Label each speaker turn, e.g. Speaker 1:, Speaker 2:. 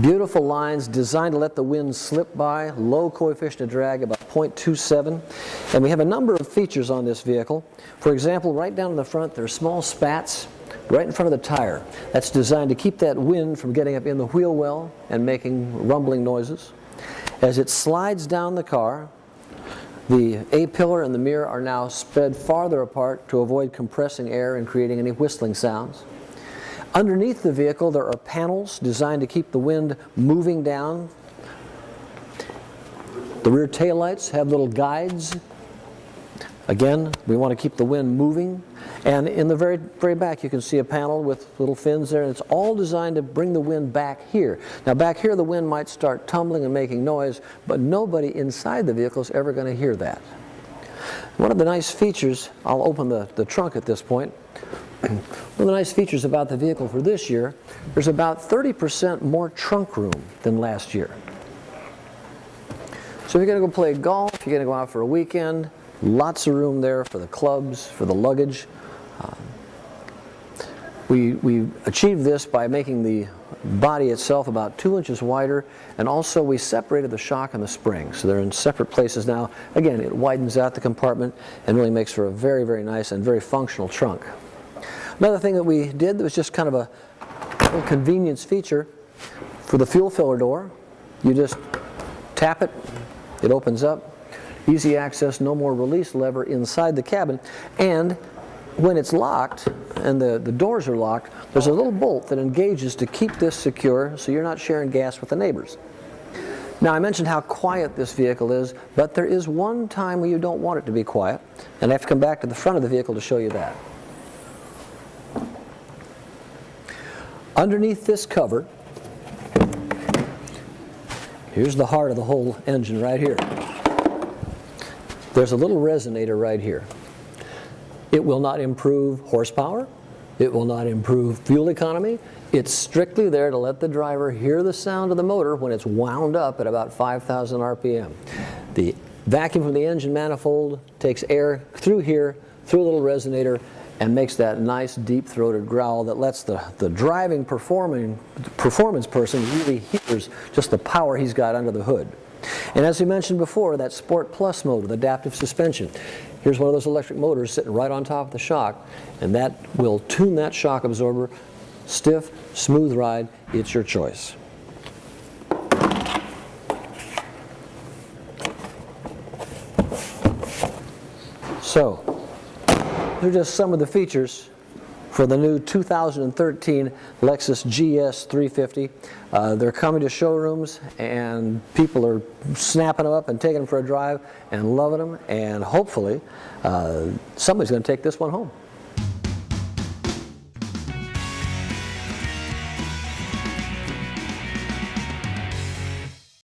Speaker 1: Beautiful lines designed to let the wind slip by, low coefficient of drag, about 0.27. And we have a number of features on this vehicle. For example, right down in the front, there are small spats right in front of the tire. That's designed to keep that wind from getting up in the wheel well and making rumbling noises. As it slides down the car, the A-pillar and the mirror are now spread farther apart to avoid compressing air and creating any whistling sounds. Underneath the vehicle, there are panels designed to keep the wind moving down. The rear taillights have little guides. Again, we want to keep the wind moving. And in the very back, you can see a panel with little fins there. And it's all designed to bring the wind back here. Now, back here, the wind might start tumbling and making noise, but nobody inside the vehicle is ever going to hear that. One of the nice features, I'll open the trunk at this point. One of the nice features about the vehicle for this year, there's about 30% more trunk room than last year. So if you're going to go play golf, you're going to go out for a weekend, lots of room there for the clubs, for the luggage. We achieved this by making the body itself about 2 inches wider, and also we separated the shock and the spring, so they're in separate places now. Again, it widens out the compartment and really makes for a very, very nice and very functional trunk. Another thing that we did that was just kind of a little convenience feature, for the fuel filler door, you just tap it, it opens up, easy access, no more release lever inside the cabin, and when it's locked and the doors are locked, there's a little bolt that engages to keep this secure so you're not sharing gas with the neighbors. Now, I mentioned how quiet this vehicle is, but there is one time where you don't want it to be quiet, and I have to come back to the front of the vehicle to show you that. Underneath this cover, here's the heart of the whole engine right here. There's a little resonator right here. It will not improve horsepower. It will not improve fuel economy. It's strictly there to let the driver hear the sound of the motor when it's wound up at about 5,000 RPM. The vacuum from the engine manifold takes air through here, through a little resonator, and makes that nice deep-throated growl that lets the driving performance person really hears just the power he's got under the hood. And as we mentioned before, that Sport Plus mode with adaptive suspension. Here's one of those electric motors sitting right on top of the shock, and that will tune that shock absorber. Stiff, smooth ride, it's your choice. So, these are just some of the features for the new 2013 Lexus GS 350. They're coming to showrooms, and people are snapping them up and taking them for a drive and loving them, and hopefully somebody's going to take this one home.